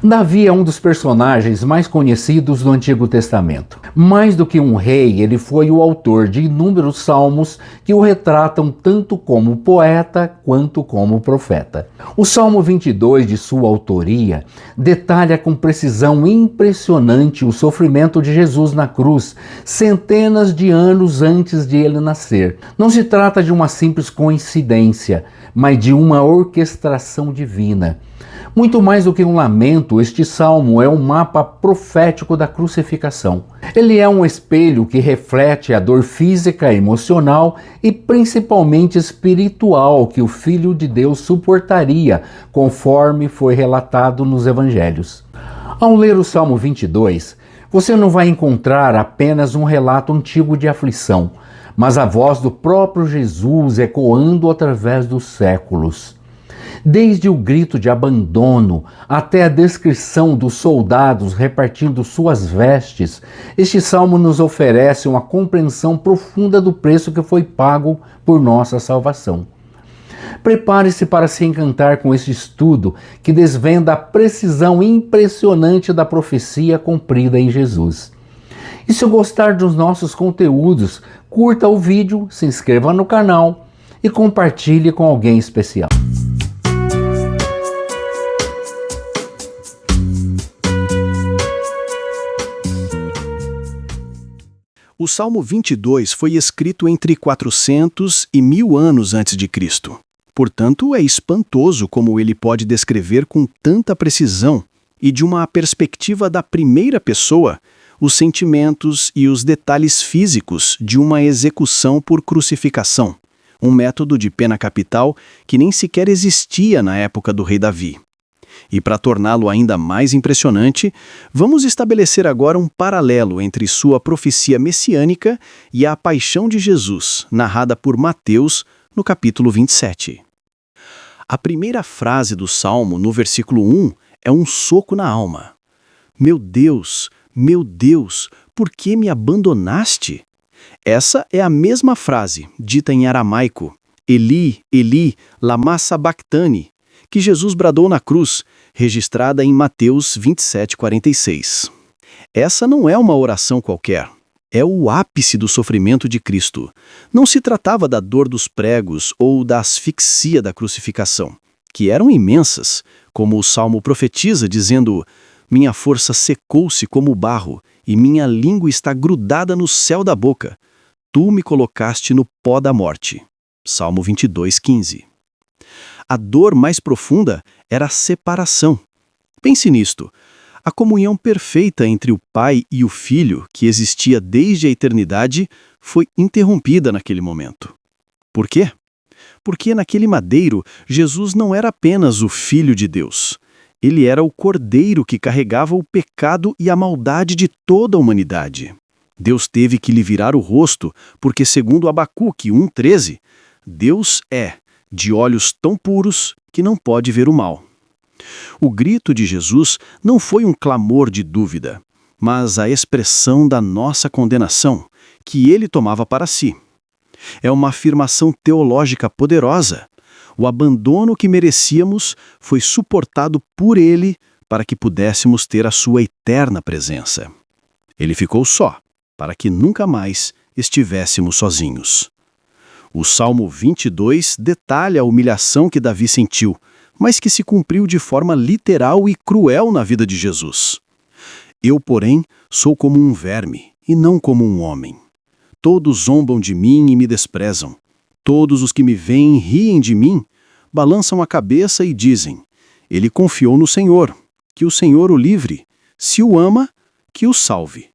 Davi é um dos personagens mais conhecidos do Antigo Testamento. Mais do que um rei, ele foi o autor de inúmeros salmos que o retratam tanto como poeta quanto como profeta. O Salmo 22, de sua autoria, detalha com precisão impressionante o sofrimento de Jesus na cruz, centenas de anos antes de ele nascer. Não se trata de uma simples coincidência, mas de uma orquestração divina. Muito mais do que um lamento, este salmo é um mapa profético da crucificação. Ele é um espelho que reflete a dor física, emocional e principalmente espiritual que o Filho de Deus suportaria, conforme foi relatado nos Evangelhos. Ao ler o Salmo 22, você não vai encontrar apenas um relato antigo de aflição, mas a voz do próprio Jesus ecoando através dos séculos. Desde o grito de abandono até a descrição dos soldados repartindo suas vestes, este salmo nos oferece uma compreensão profunda do preço que foi pago por nossa salvação. Prepare-se para se encantar com este estudo que desvenda a precisão impressionante da profecia cumprida em Jesus. E se gostar dos nossos conteúdos, curta o vídeo, se inscreva no canal e compartilhe com alguém especial. O Salmo 22 foi escrito entre 400 e 1000 anos antes de Cristo. Portanto, é espantoso como ele pode descrever com tanta precisão e de uma perspectiva da primeira pessoa os sentimentos e os detalhes físicos de uma execução por crucificação, um método de pena capital que nem sequer existia na época do rei Davi. E para torná-lo ainda mais impressionante, vamos estabelecer agora um paralelo entre sua profecia messiânica e a paixão de Jesus, narrada por Mateus no capítulo 27. A primeira frase do Salmo, no versículo 1, é um soco na alma. Meu Deus, por que me abandonaste? Essa é a mesma frase, dita em aramaico, Eli, Eli, lama sabachthani, que Jesus bradou na cruz, registrada em Mateus 27:46. Essa não é uma oração qualquer. É o ápice do sofrimento de Cristo. Não se tratava da dor dos pregos ou da asfixia da crucificação, que eram imensas, como o Salmo profetiza dizendo: minha força secou-se como barro, e minha língua está grudada no céu da boca. Tu me colocaste no pó da morte. Salmo 22:15. A dor mais profunda era a separação. Pense nisto. A comunhão perfeita entre o Pai e o Filho, que existia desde a eternidade, foi interrompida naquele momento. Por quê? Porque naquele madeiro, Jesus não era apenas o Filho de Deus. Ele era o Cordeiro que carregava o pecado e a maldade de toda a humanidade. Deus teve que lhe virar o rosto, porque segundo Abacuque 1:13, Deus é de olhos tão puros que não pode ver o mal. O grito de Jesus não foi um clamor de dúvida, mas a expressão da nossa condenação, que ele tomava para si. É uma afirmação teológica poderosa. O abandono que merecíamos foi suportado por ele para que pudéssemos ter a sua eterna presença. Ele ficou só, para que nunca mais estivéssemos sozinhos. O Salmo 22 detalha a humilhação que Davi sentiu, mas que se cumpriu de forma literal e cruel na vida de Jesus. Eu, porém, sou como um verme, e não como um homem. Todos zombam de mim e me desprezam. Todos os que me veem riem de mim, balançam a cabeça e dizem: ele confiou no Senhor, que o Senhor o livre. Se o ama, que o salve.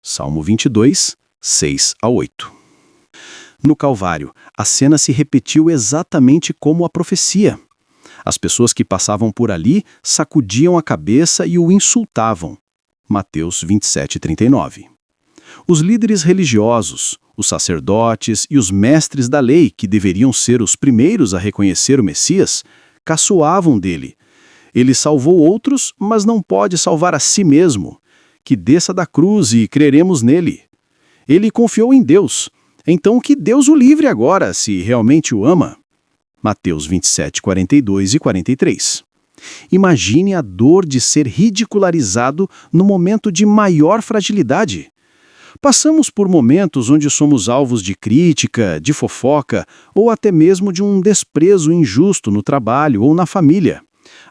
Salmo 22, 6-8. No Calvário, a cena se repetiu exatamente como a profecia. As pessoas que passavam por ali sacudiam a cabeça e o insultavam. Mateus 27:39. Os líderes religiosos, os sacerdotes e os mestres da lei, que deveriam ser os primeiros a reconhecer o Messias, caçoavam dele. Ele salvou outros, mas não pode salvar a si mesmo. Que desça da cruz e creremos nele. Ele confiou em Deus. Então que Deus o livre agora, se realmente o ama. Mateus 27:42 e 43. Imagine a dor de ser ridicularizado no momento de maior fragilidade. Passamos por momentos onde somos alvos de crítica, de fofoca ou até mesmo de um desprezo injusto no trabalho ou na família.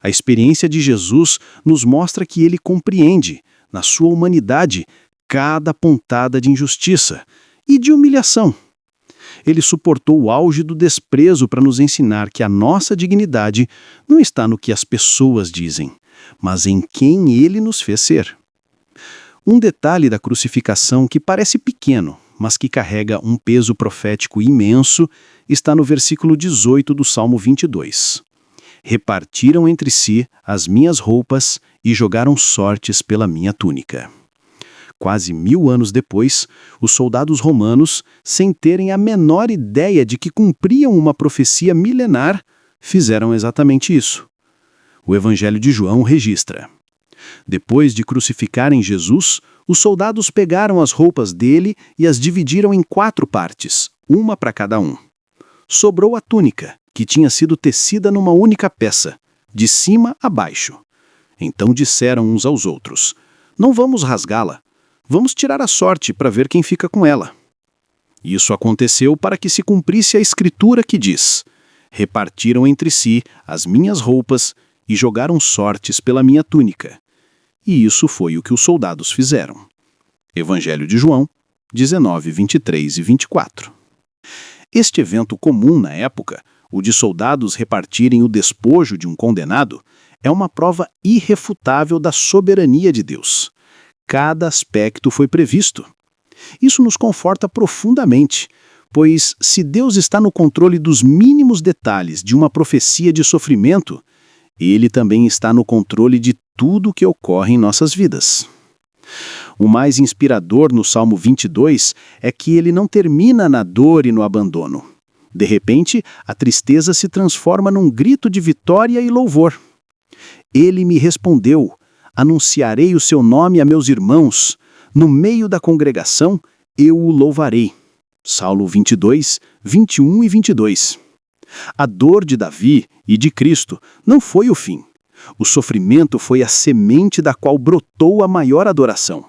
A experiência de Jesus nos mostra que ele compreende, na sua humanidade, cada pontada de injustiça e de humilhação. Ele suportou o auge do desprezo para nos ensinar que a nossa dignidade não está no que as pessoas dizem, mas em quem ele nos fez ser. Um detalhe da crucificação que parece pequeno, mas que carrega um peso profético imenso, está no versículo 18 do Salmo 22. Repartiram entre si as minhas roupas e jogaram sortes pela minha túnica. Quase 1000 anos depois, os soldados romanos, sem terem a menor ideia de que cumpriam uma profecia milenar, fizeram exatamente isso. O Evangelho de João registra: depois de crucificarem Jesus, os soldados pegaram as roupas dele e as dividiram em 4 partes, uma para cada um. Sobrou a túnica, que tinha sido tecida numa única peça, de cima a baixo. Então disseram uns aos outros: não vamos rasgá-la. Vamos tirar a sorte para ver quem fica com ela. Isso aconteceu para que se cumprisse a escritura que diz: repartiram entre si as minhas roupas e jogaram sortes pela minha túnica. E isso foi o que os soldados fizeram. Evangelho de João, 19, 23 e 24. Este evento comum na época, o de soldados repartirem o despojo de um condenado, é uma prova irrefutável da soberania de Deus. Cada aspecto foi previsto. Isso nos conforta profundamente, pois se Deus está no controle dos mínimos detalhes de uma profecia de sofrimento, Ele também está no controle de tudo o que ocorre em nossas vidas. O mais inspirador no Salmo 22 é que ele não termina na dor e no abandono. De repente, a tristeza se transforma num grito de vitória e louvor. Ele me respondeu: anunciarei o seu nome a meus irmãos. No meio da congregação, eu o louvarei. Salmo 22, 21 e 22. A dor de Davi e de Cristo não foi o fim. O sofrimento foi a semente da qual brotou a maior adoração.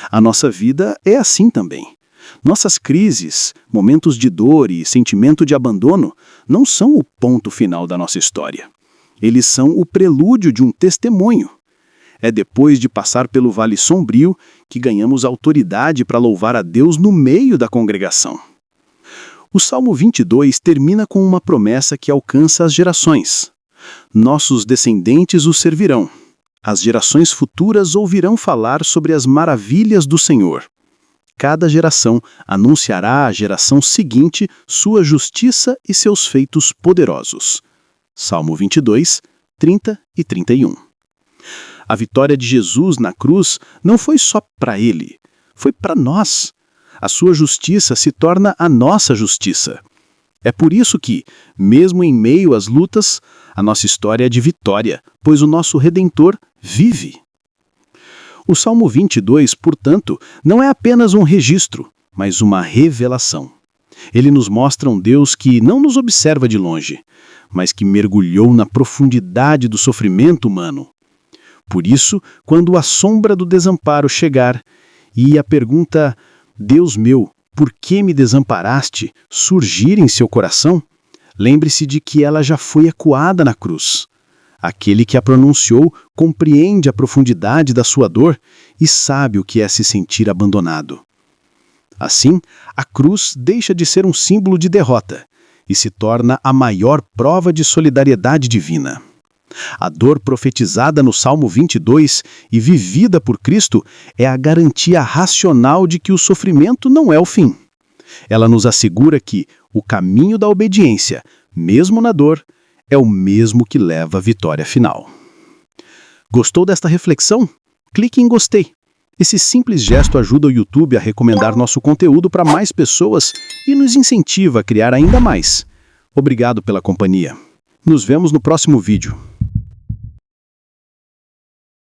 A nossa vida é assim também. Nossas crises, momentos de dor e sentimento de abandono não são o ponto final da nossa história. Eles são o prelúdio de um testemunho. É depois de passar pelo vale sombrio que ganhamos autoridade para louvar a Deus no meio da congregação. O Salmo 22 termina com uma promessa que alcança as gerações. Nossos descendentes o servirão. As gerações futuras ouvirão falar sobre as maravilhas do Senhor. Cada geração anunciará à geração seguinte sua justiça e seus feitos poderosos. Salmo 22, 30 e 31. A vitória de Jesus na cruz não foi só para ele, foi para nós. A sua justiça se torna a nossa justiça. É por isso que, mesmo em meio às lutas, a nossa história é de vitória, pois o nosso Redentor vive. O Salmo 22, portanto, não é apenas um registro, mas uma revelação. Ele nos mostra um Deus que não nos observa de longe, mas que mergulhou na profundidade do sofrimento humano. Por isso, quando a sombra do desamparo chegar e a pergunta "Deus meu, por que me desamparaste?" surgir em seu coração, lembre-se de que ela já foi ecoada na cruz. Aquele que a pronunciou compreende a profundidade da sua dor e sabe o que é se sentir abandonado. Assim, a cruz deixa de ser um símbolo de derrota e se torna a maior prova de solidariedade divina. A dor profetizada no Salmo 22 e vivida por Cristo é a garantia racional de que o sofrimento não é o fim. Ela nos assegura que o caminho da obediência, mesmo na dor, é o mesmo que leva à vitória final. Gostou desta reflexão? Clique em gostei. Esse simples gesto ajuda o YouTube a recomendar nosso conteúdo para mais pessoas e nos incentiva a criar ainda mais. Obrigado pela companhia. Nos vemos no próximo vídeo.